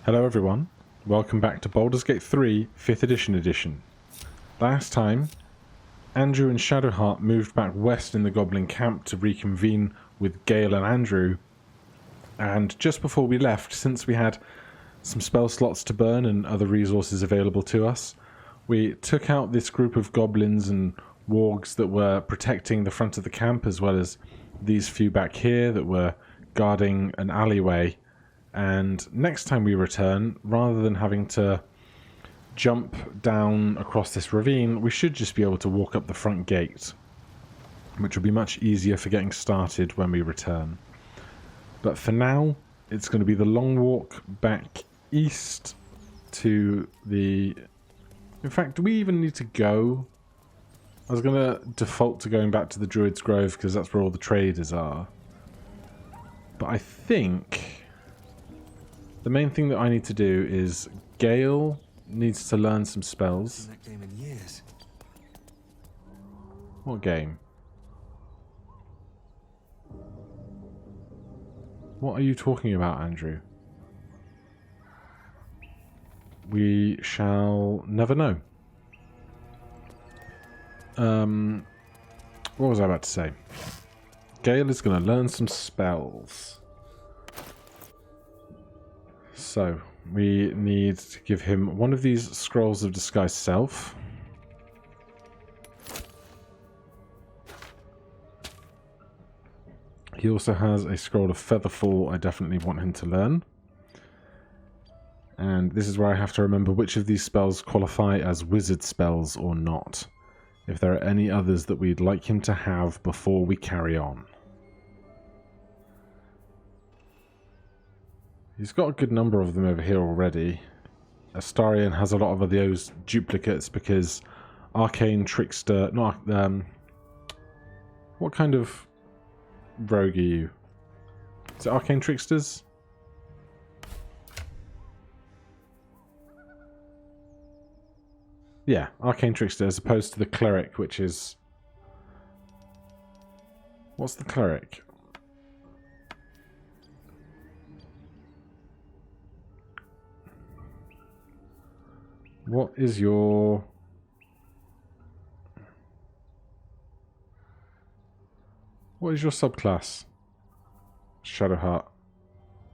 Hello everyone, welcome back to Baldur's Gate 3 5th edition. Last time, Andrew and Shadowheart moved back west in the Goblin camp to reconvene with Gale and Andrew, and just before we left, since we had some spell slots to burn and other resources available to us, we took out this group of goblins and wargs that were protecting the front of the camp, as well as these few back here that were guarding an alleyway. And next time we return, rather than having to jump down across this ravine, we should just be able to walk up the front gate, which will be much easier for getting started when we return. But for now, it's going to be the long walk back east to the... In fact, do we even need to go? I was going to default to going back to the Druid's Grove because that's where all the traders are. But I think the main thing that I need to do is Gale needs to learn some spells. That game in years. What game? What are you talking about, Andrew? We shall never know. What was I about to say? Gale is going to learn some spells. So, we need to give him one of these Scrolls of Disguise Self. He also has a Scroll of Featherfall I definitely want him to learn. And this is where I have to remember which of these spells qualify as wizard spells or not. If there are any others that we'd like him to have before we carry on. He's got a good number of them over here already. Astarion has a lot of those duplicates because Arcane Trickster... what kind of rogue are you? Is it Arcane Tricksters? Yeah, Arcane Trickster as opposed to the Cleric, which is... What's the Cleric? What is your... What is your subclass? Shadowheart.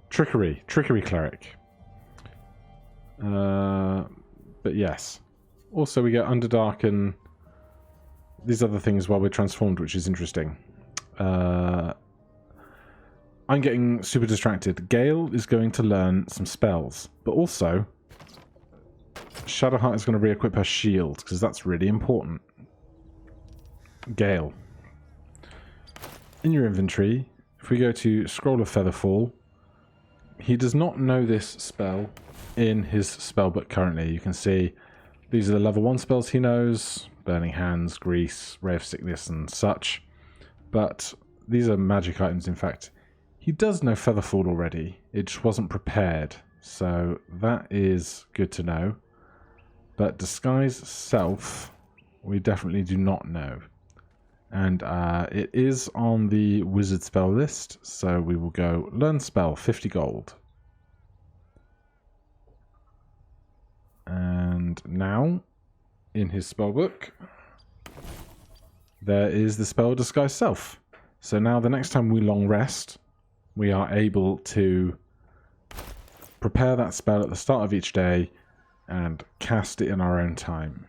Trickery. Trickery Cleric. But yes. Also we get Underdark and these other things while we're transformed, which is interesting. I'm getting super distracted. Gale is going to learn some spells, but also Shadowheart is going to re-equip her shield, because that's really important. Gale. In your inventory, if we go to Scroll of Featherfall, he does not know this spell in his spellbook currently. You can see these are the level 1 spells he knows. Burning Hands, Grease, Ray of Sickness and such. But these are magic items, in fact. He does know Featherfall already. It just wasn't prepared. So that is good to know. But Disguise Self, we definitely do not know. And it is on the wizard spell list, so we will go Learn Spell, 50 gold. And now, in his spellbook, there is the spell Disguise Self. So now the next time we long rest, we are able to prepare that spell at the start of each day and cast it in our own time.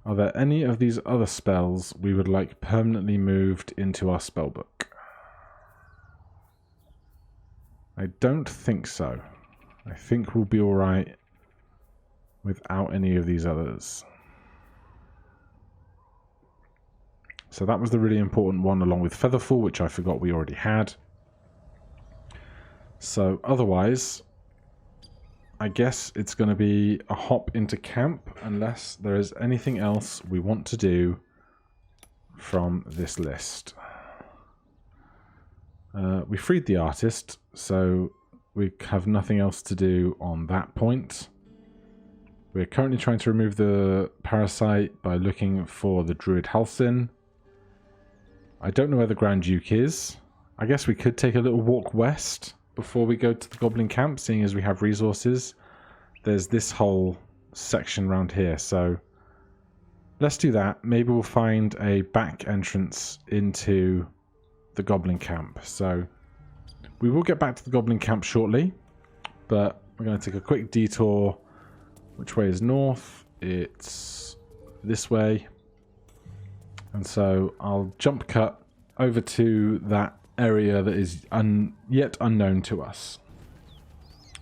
Are there any of these other spells we would like permanently moved into our spellbook? I don't think so. I think we'll be alright without any of these others. So that was the really important one, along with Featherfall, which I forgot we already had. So otherwise, I guess it's going to be a hop into camp unless there is anything else we want to do from this list. We freed the artist, so we have nothing else to do on that point. We're currently trying to remove the parasite by looking for the Druid Halcyon. I don't know where the Grand Duke is. I guess we could take a little walk west before we go to the Goblin Camp, seeing as we have resources. There's this whole section around here, so let's do that. Maybe we'll find a back entrance into the Goblin Camp. So we will get back to the Goblin Camp shortly, but we're going to take a quick detour. Which way is north? It's this way. And so I'll jump cut over to that area that is yet unknown to us.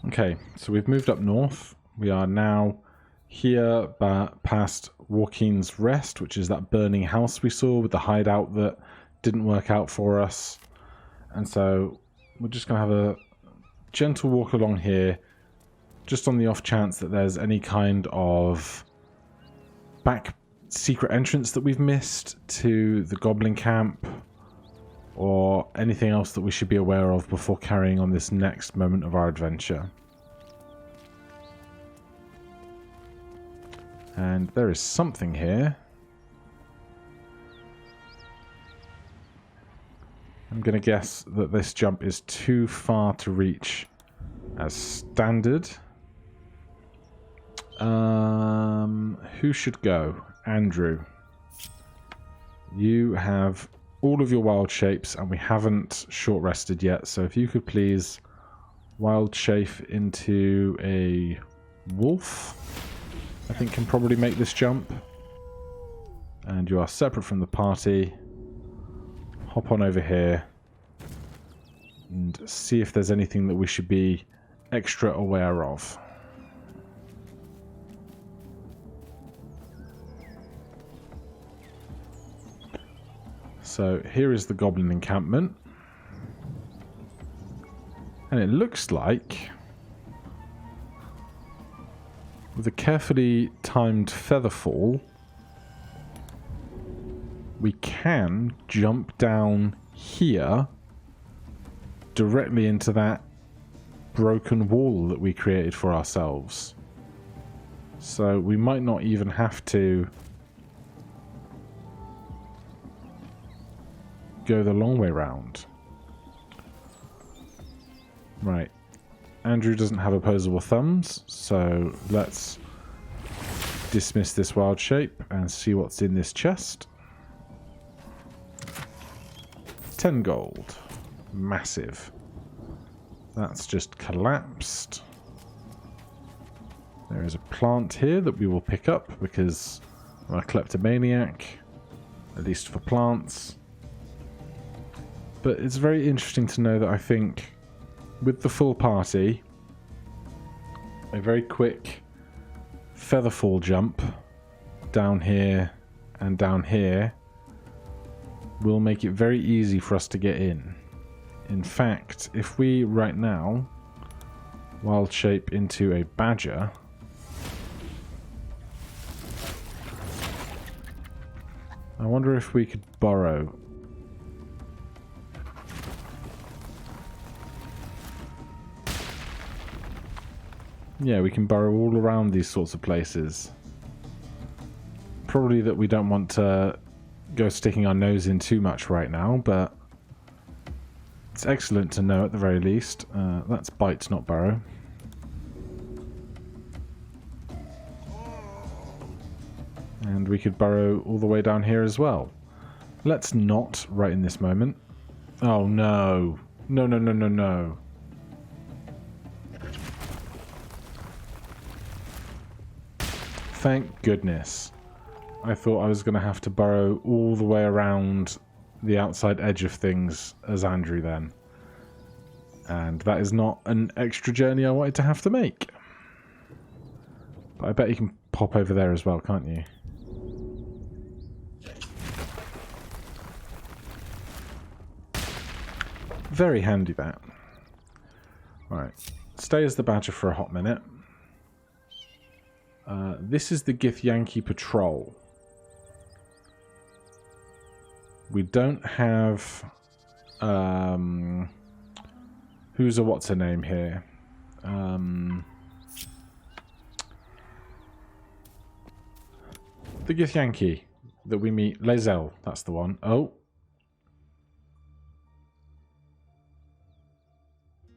Okay, so we've moved up north. We are now here past Joaquin's Rest, which is that burning house we saw with the hideout that didn't work out for us. And so we're just going to have a gentle walk along here, just on the off chance that there's any kind of back secret entrance that we've missed to the Goblin Camp, or anything else that we should be aware of before carrying on this next moment of our adventure. And there is something here. I'm going to guess that this jump is too far to reach as standard. Who should go? Andrew. You have all of your wild shapes, and we haven't short rested yet, so if you could please wild shape into a wolf, I think can probably make this jump. And you are separate from the party. Hop on over here and see if there's anything that we should be extra aware of. So here is the Goblin encampment, and it looks like with a carefully timed feather fall we can jump down here directly into that broken wall that we created for ourselves. So we might not even have to go the long way round. Right. Andrew doesn't have opposable thumbs, so let's dismiss this wild shape and see what's in this chest. 10 gold. Massive. That's just collapsed. There is a plant here that we will pick up because I'm a kleptomaniac, at least for plants. But it's very interesting to know that I think with the full party, a very quick featherfall jump down here and down here will make it very easy for us to get in. In fact, if we right now wild shape into a badger, I wonder if we could borrow. Yeah, we can burrow all around these sorts of places. Probably that we don't want to go sticking our nose in too much right now, but it's excellent to know at the very least. That's bite, not burrow. And we could burrow all the way down here as well. Let's not right in this moment. Oh no. No, no, no, no, no. Thank goodness. I thought I was going to have to burrow all the way around the outside edge of things as Andrew then. And that is not an extra journey I wanted to have to make. But I bet you can pop over there as well, can't you? Very handy, that. Right. Stay as the badger for a hot minute. This is the Githyanki Patrol. We don't have... who's a what's-her-name here? The Githyanki that we meet. Lae'zel, that's the one. Oh.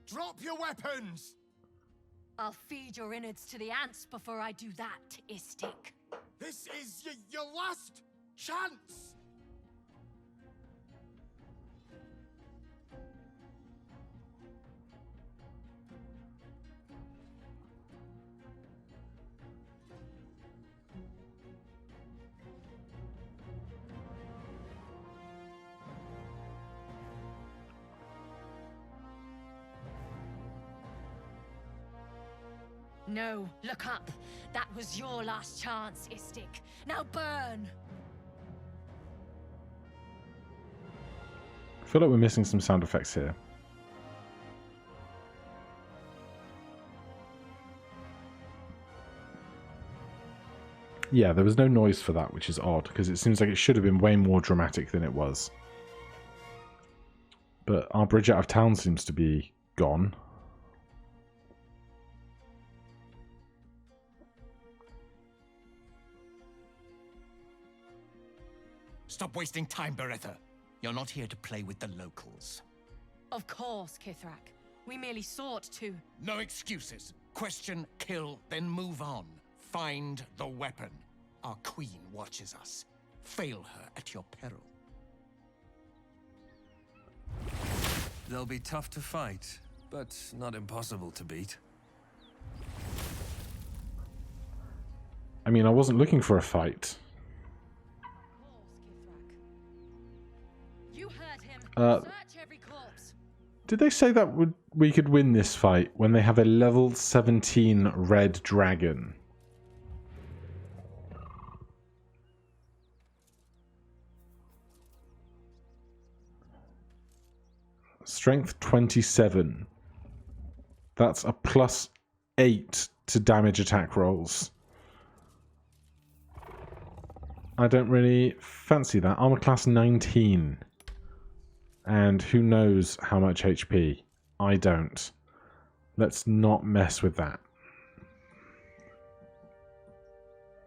Drop your weapons! I'll feed your innards to the ants before I do that, Istik. This is your last chance! No, look up. That was your last chance, Istik. Now burn! I feel like we're missing some sound effects here. Yeah, there was no noise for that, which is odd, because it seems like it should have been way more dramatic than it was. But our bridge out of town seems to be gone. Stop wasting time, Beretta. You're not here to play with the locals. Of course, Kithrak. We merely sought to... No excuses. Question, kill, then move on. Find the weapon. Our queen watches us. Fail her at your peril. They'll be tough to fight, but not impossible to beat. I mean, I wasn't looking for a fight. You heard him. Search every corpse. Did they say that we could win this fight when they have a level 17 red dragon? Strength 27. That's a +8 to damage attack rolls. I don't really fancy that. Armor class 19. And who knows how much HP? I don't. Let's not mess with that.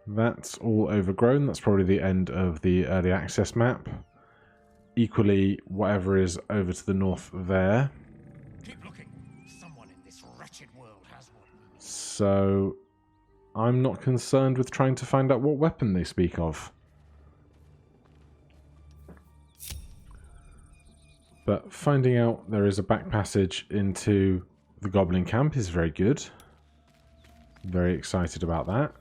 That's all overgrown. That's probably the end of the early access map. Equally, whatever is over to the north there. Keep looking. Someone in this wretched world has one. So, I'm not concerned with trying to find out what weapon they speak of. But finding out there is a back passage into the Goblin camp is very good. Very excited about that.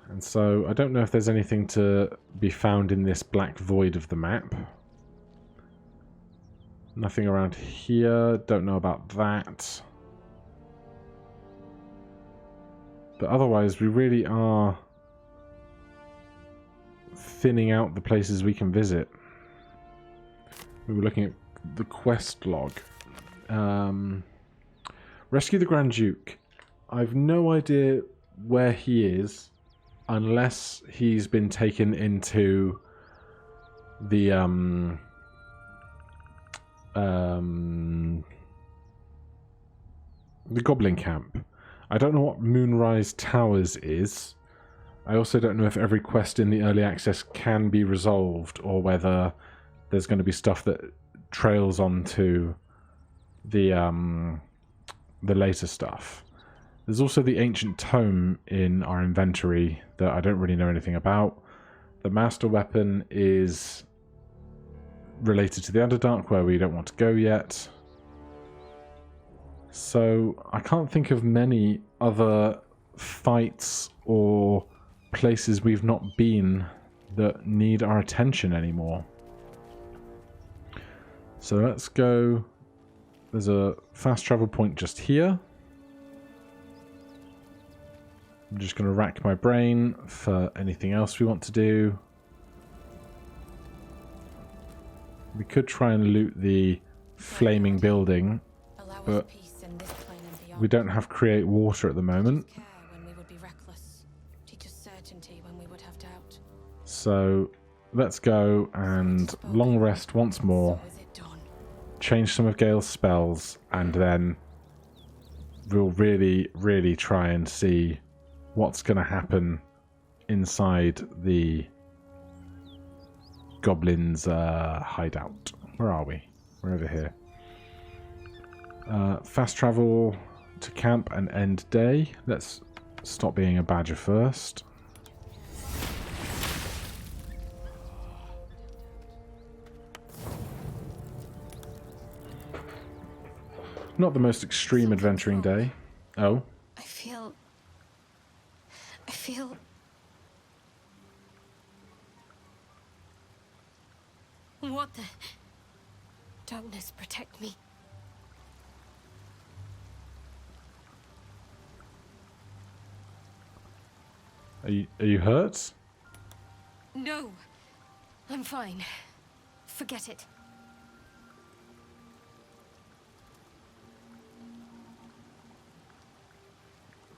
And so I don't know if there's anything to be found in this black void of the map. Nothing around here. Don't know about that. But otherwise we really are thinning out the places we can visit. We were looking at the quest log. Rescue the Grand Duke. I've no idea where he is unless he's been taken into the Goblin camp. I don't know what Moonrise Towers is. I also don't know if every quest in the early access can be resolved, or whether there's going to be stuff that trails onto the later stuff. There's also the ancient tome in our inventory that I don't really know anything about. The master weapon is related to the Underdark, where we don't want to go yet. So I can't think of many other fights or places we've not been that need our attention anymore. So let's go. There's a fast travel point just here. I'm just going to rack my brain for anything else we want to do. We could try and loot the flaming building, but we don't have create water at the moment. So let's go and long rest once more, change some of Gale's spells, and then we'll really try and see what's going to happen inside the Goblins' hideout. Where are we? We're over here. Fast travel to camp and end day. Let's stop being a badger first. Not the most extreme adventuring day. Oh. I feel... What the... Darkness, protect me. Are you hurt? No. I'm fine. Forget it.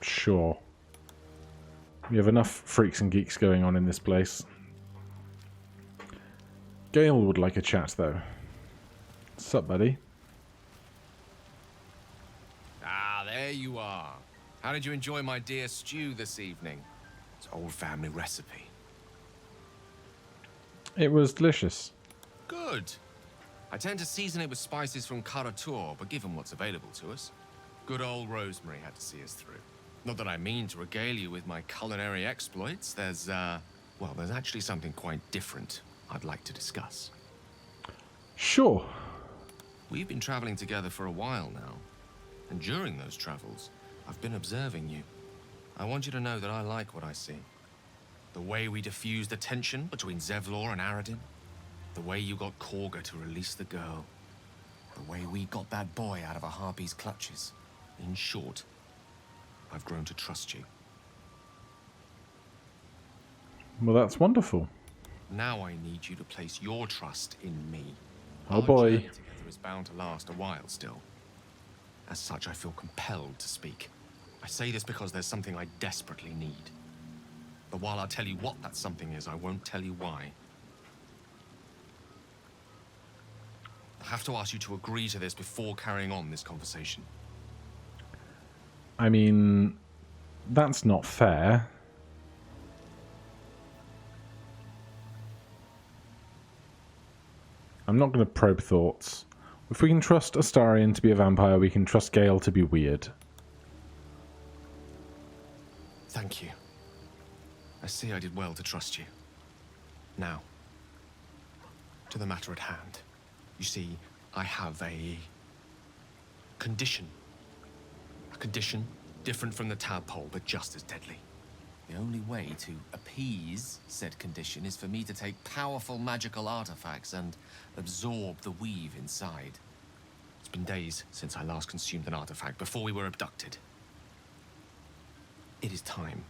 Sure. We have enough freaks and geeks going on in this place. Gale would like a chat, though. Sup, buddy? Ah, there you are. How did you enjoy my dear stew this evening? It's old family recipe. It was delicious. Good. I tend to season it with spices from Karatur, but given what's available to us, good old Rosemary had to see us through. Not that I mean to regale you with my culinary exploits. There's actually something quite different I'd like to discuss. Sure. We've been traveling together for a while now, and during those travels, I've been observing you. I want you to know that I like what I see. The way we diffused the tension between Zevlor and Aradin. The way you got Korga to release the girl. The way we got that boy out of a harpy's clutches. In short, I've grown to trust you. Well, that's wonderful. Now I need you to place your trust in me. Oh Our boy. journey together is bound to last a while still. As such, I feel compelled to speak. I say this because there's something I desperately need. But while I'll tell you what that something is, I won't tell you why. I have to ask you to agree to this before carrying on this conversation. I mean, that's not fair. I'm not going to probe thoughts. If we can trust Astarion to be a vampire, we can trust Gale to be weird. Thank you. I see I did well to trust you. Now, to the matter at hand. You see, I have a condition. A condition different from the tadpole, but just as deadly. The only way to appease said condition is for me to take powerful magical artifacts and absorb the weave inside. It's been days since I last consumed an artifact, before we were abducted. It is time.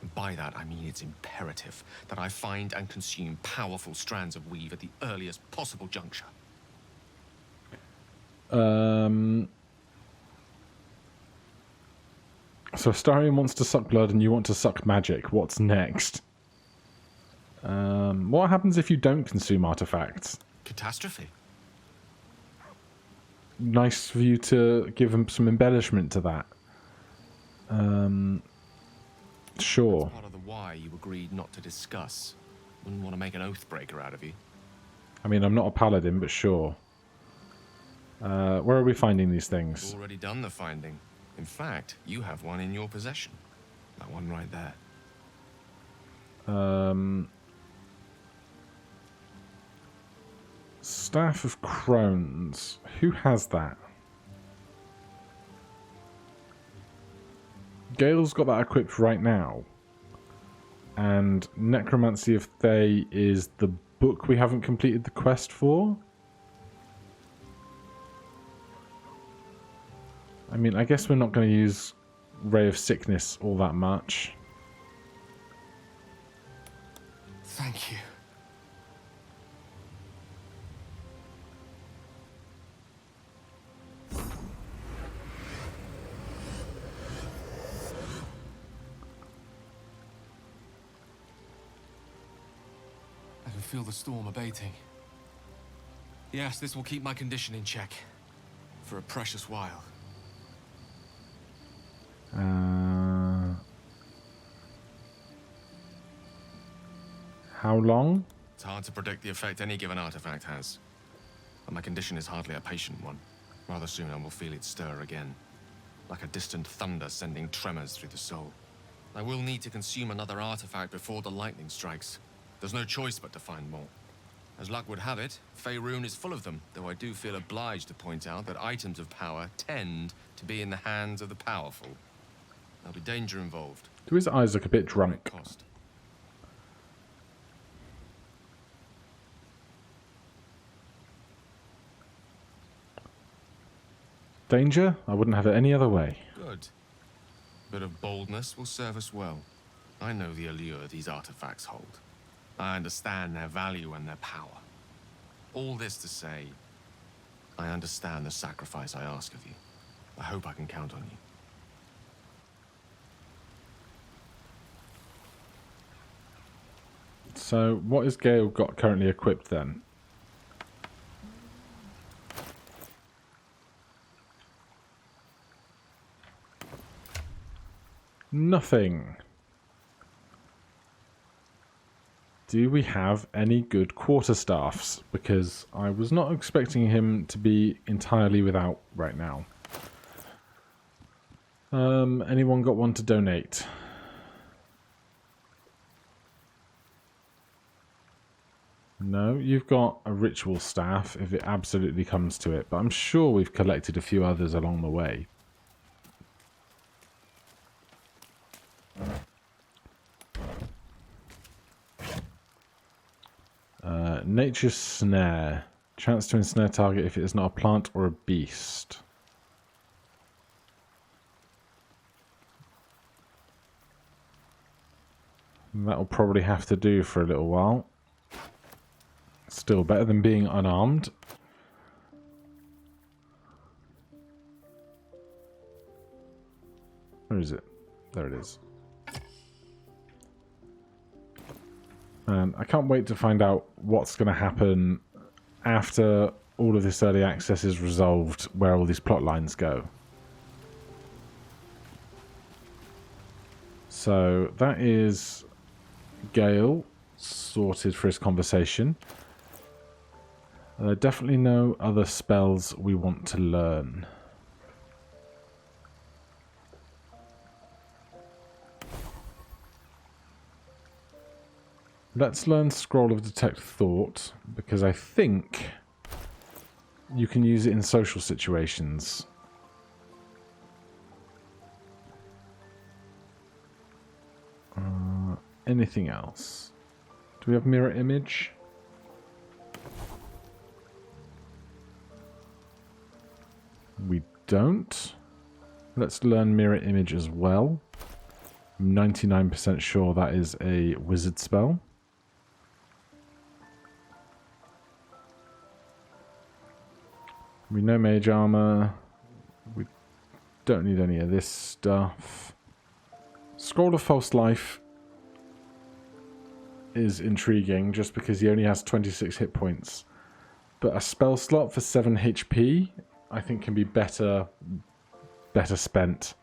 And by that, I mean it's imperative that I find and consume powerful strands of weave at the earliest possible juncture. So Astarion wants to suck blood and you want to suck magic. What's next? What happens if you don't consume artifacts? Catastrophe. Nice for you to give him some embellishment to that. Sure. Part of the why you agreed not to discuss. Wouldn't want to make an oathbreaker out of you. I mean, I'm not a paladin, but sure. Where are we finding these things? You've already done the finding. In fact, you have one in your possession. That one right there. Staff of Crones. Who has that? Gale's got that equipped right now. And Necromancy of Thay is the book we haven't completed the quest for. I mean, I guess we're not going to use Ray of Sickness all that much. Thank you. I can feel the storm abating. Yes, this will keep my condition in check. For a precious while. How long? It's hard to predict the effect any given artifact has. but my condition is hardly a patient one. Rather soon I will feel it stir again, like a distant thunder sending tremors through the soul. I will need to consume another artifact before the lightning strikes. There's no choice but to find more. As luck would have it, Faerun is full of them, though I do feel obliged to point out that items of power tend to be in the hands of the powerful. There'll be danger involved. Do his eyes look a bit drunk? Cost. Danger? I wouldn't have it any other way. Good. A bit of boldness will serve us well. I know the allure these artifacts hold. I understand their value and their power. All this to say, I understand the sacrifice I ask of you. I hope I can count on you. So, what has Gale got currently equipped then? Nothing. Do we have any good quarterstaffs? Because I was not expecting him to be entirely without right now. Anyone got one to donate? No, you've got a ritual staff if it absolutely comes to it, but I'm sure we've collected a few others along the way. Nature's Snare. Chance to ensnare target if it is not a plant or a beast. That'll probably have to do for a little while. Still better than being unarmed. Where is it? There it is. And I can't wait to find out what's going to happen after all of this early access is resolved, where all these plot lines go. So that is Gale sorted for his conversation. There are definitely no other spells we want to learn. Let's learn Scroll of Detect Thought, because I think you can use it in social situations. Anything else? Do we have mirror image? We don't. Let's learn mirror image as well. I'm 99% sure that is a wizard spell. We know mage armor. We don't need any of this stuff. Scroll of False Life is intriguing just because he only has 26 hit points. But a spell slot for 7 HP I think can be better spent.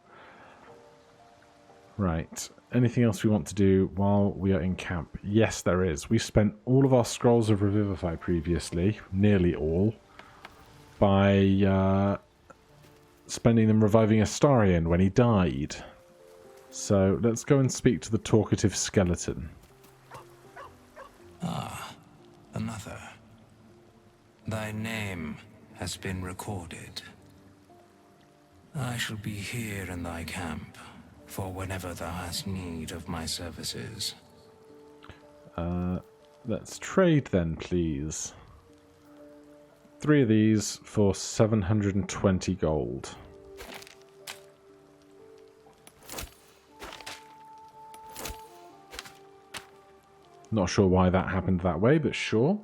Right. Anything else we want to do while we are in camp? Yes, there is. We spent all of our Scrolls of Revivify previously, nearly all, by spending them reviving Astarion when he died. So let's go and speak to the talkative skeleton. Ah, another. Thy name has been recorded. I shall be here in thy camp for whenever thou hast need of my services. Let's trade then, please. 3 of these for 720 gold. Not sure why that happened that way, but sure.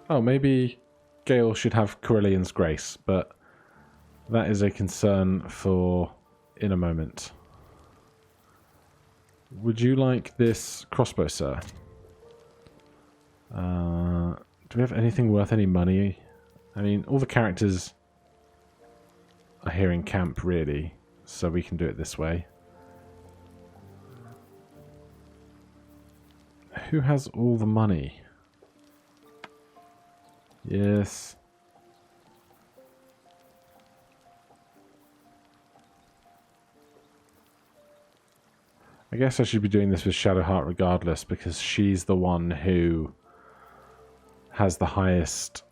Oh, maybe Gale should have Corellion's Grace, but that is a concern for in a moment. Would you like this crossbow, sir? Do we have anything worth any money? I mean, all the characters are here in camp, really, so we can do it this way. Who has all the money? Yes. I guess I should be doing this with Shadowheart regardless, because she's the one who has the highest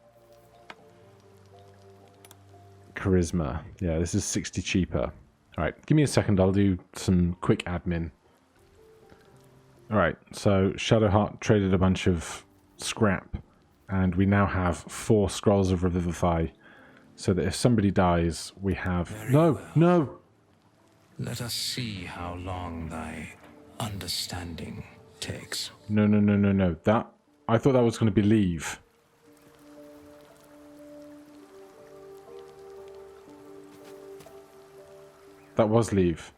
charisma. Yeah, this is 60 cheaper. Alright, give me a second, I'll do some quick admin. Alright, so Shadowheart traded a bunch of scrap, and we now have 4 scrolls of Revivify, so that if somebody dies, we have... No! Let us see how long thy understanding takes. No. That... I thought that was going to be leave. That was leave.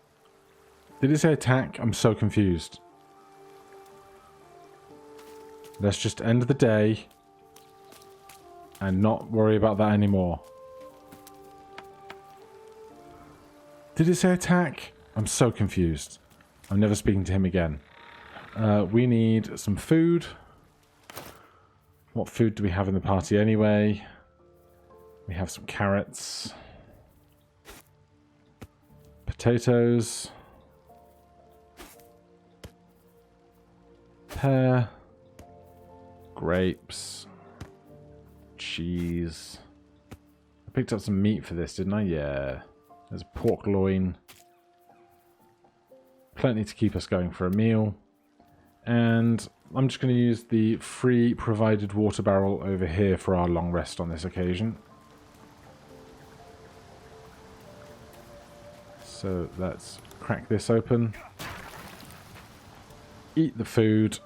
Did it say attack? I'm so confused. Let's just end the day and not worry about that anymore. Did it say attack? I'm so confused. I'm never speaking to him again. We need some food. What food do we have in the party anyway? We have some carrots. Potatoes. Pear. Grapes. Cheese. I picked up some meat for this, didn't I? Yeah. There's pork loin. Plenty to keep us going for a meal. And I'm just going to use the free provided water barrel over here for our long rest on this occasion. So let's crack this open. Eat the food.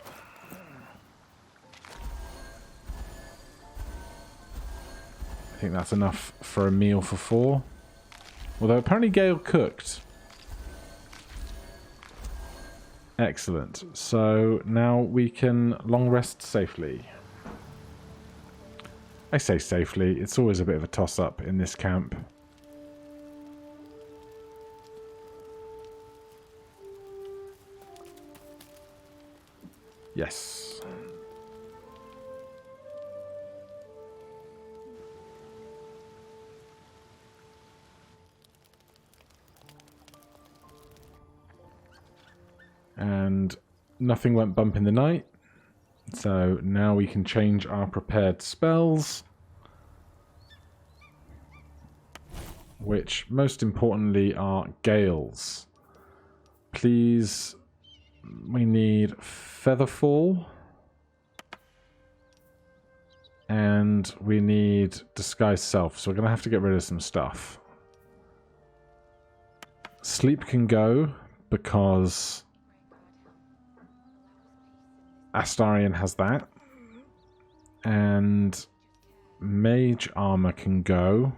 I think that's enough for a meal for 4. Although apparently Gale cooked. Excellent. So now we can long rest safely. I say safely, it's always a bit of a toss-up in this camp. Yes. And nothing went bump in the night. So now we can change our prepared spells. Which, most importantly, are Gales. Please, we need Featherfall. And we need Disguise Self. So we're going to have to get rid of some stuff. Sleep can go, because Astarion has that. And Mage Armor can go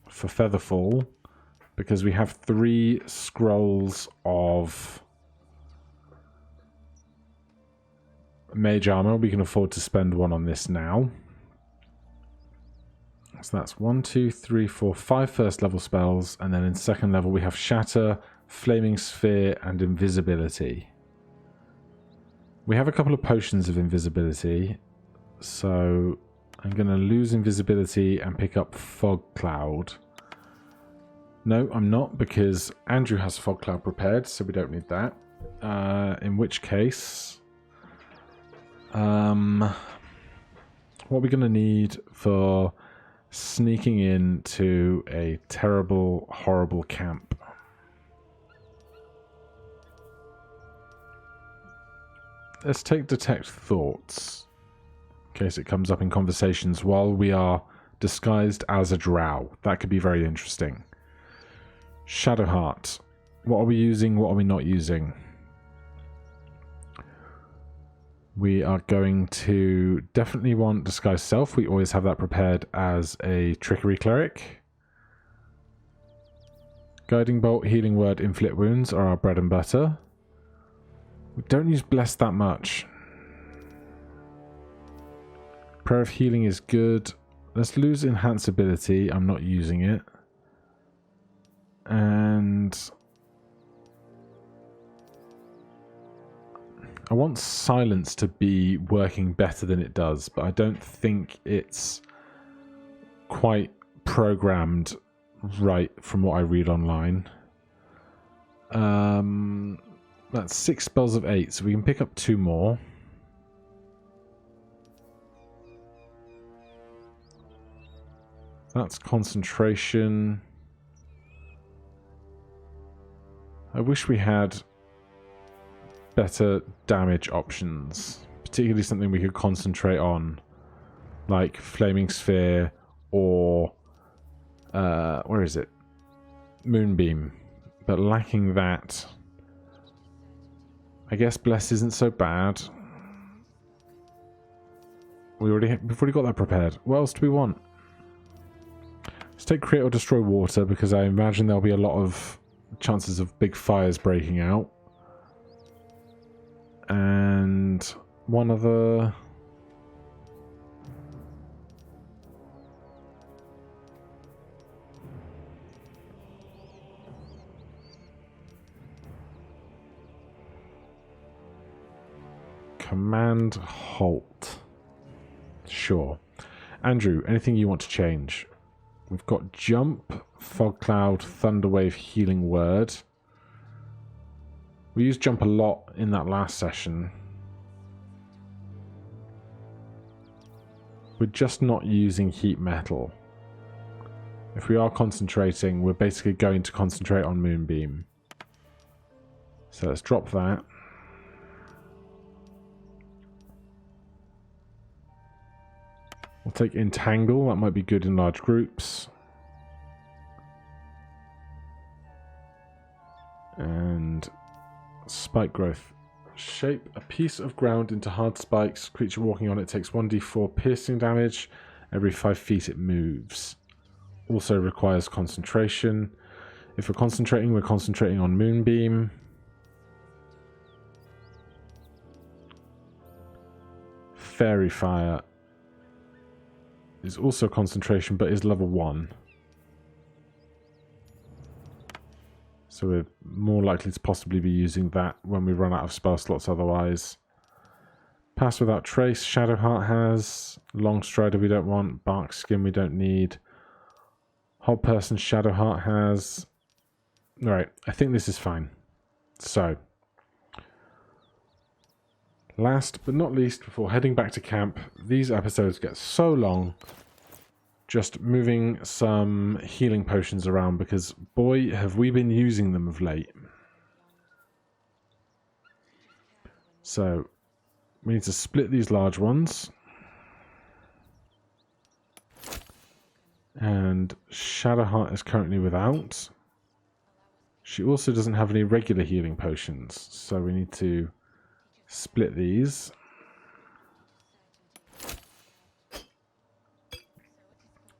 for Featherfall, because we have 3 scrolls of Mage Armor. We can afford to spend 1 on this now. So that's 1, 2, 3, 4, 5 first level spells, and then in second level we have Shatter, Flaming Sphere, and Invisibility. We have a couple of potions of invisibility, so I'm going to lose invisibility and pick up Fog Cloud. No, I'm not, because Andrew has Fog Cloud prepared, so we don't need that. In which case, what are we going to need for sneaking into a terrible, horrible camp? Let's take Detect Thoughts, in case it comes up in conversations while we are disguised as a drow. That could be very interesting. Shadowheart. What are we using? What are we not using? We are going to definitely want Disguise Self. We always have that prepared as a Trickery Cleric. Guiding Bolt, Healing Word, Inflict Wounds are our bread and butter. We don't use Bless that much. Prayer of Healing is good. Let's lose Enhance Ability. I'm not using it. And I want silence to be working better than it does, but I don't think it's quite programmed right from what I read online. That's 6 spells of 8, so we can pick up 2 more. That's concentration. I wish we had better damage options, particularly something we could concentrate on, like Flaming Sphere or where is it? Moonbeam. But lacking that, I guess Bless isn't so bad. We've already got that prepared. What else do we want? Let's take Create or Destroy Water, because I imagine there'll be a lot of chances of big fires breaking out. And one other... Command Halt. Sure. Andrew, anything you want to change? We've got Jump, Fog Cloud, Thunderwave, Healing Word. We used Jump a lot in that last session. We're just not using Heat Metal. If we are concentrating, we're basically going to concentrate on Moonbeam. So let's drop that. We'll take Entangle, that might be good in large groups. And Spike Growth. Shape a piece of ground into hard spikes. Creature walking on it takes 1d4 piercing damage. Every 5 feet it moves. Also requires concentration. If we're concentrating on Moonbeam. Fairy Fire is also concentration, but is level 1. So we're more likely to possibly be using that when we run out of spell slots otherwise. Pass Without Trace, Shadowheart has. Long Strider we don't want. Bark Skin we don't need. Whole Person Shadowheart has. Alright, I think this is fine. So, last but not least, before heading back to camp, these episodes get so long, just moving some healing potions around, because boy, have we been using them of late. So, we need to split these large ones. And Shadowheart is currently without. She also doesn't have any regular healing potions, so we need to split these.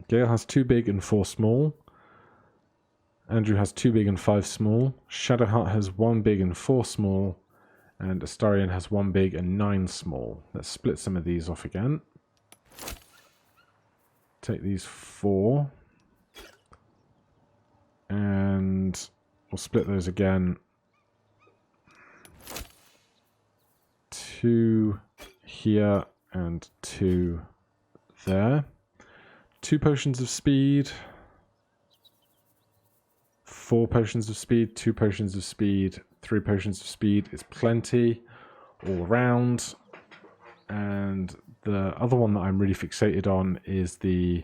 Gale has 2 big and 4 small. Andrew has 2 big and 5 small. Shadowheart has 1 big and 4 small. And Astarion has 1 big and 9 small. Let's split some of these off again. Take these 4. And we'll split those again. 2 here and 2 there. 2 potions of speed. 4 potions of speed. 2 potions of speed. 3 potions of speed is plenty all round. And the other one that I'm really fixated on is the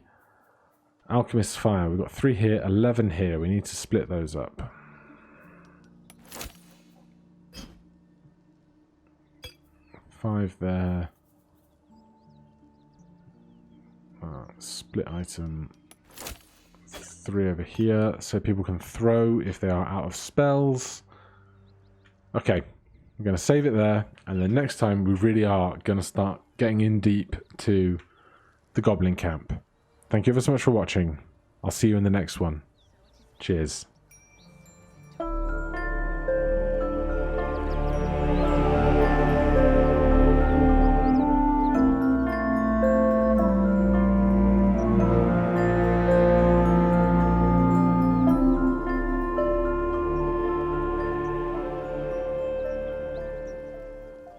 Alchemist's Fire. We've got 3 here, 11 here. We need to split those up. Five there. Split item. 3 over here, so people can throw if they are out of spells. Okay, I'm going to save it there, and then next time we really are going to start getting in deep to the Goblin Camp. Thank you ever so much for watching. I'll see you in the next one. Cheers.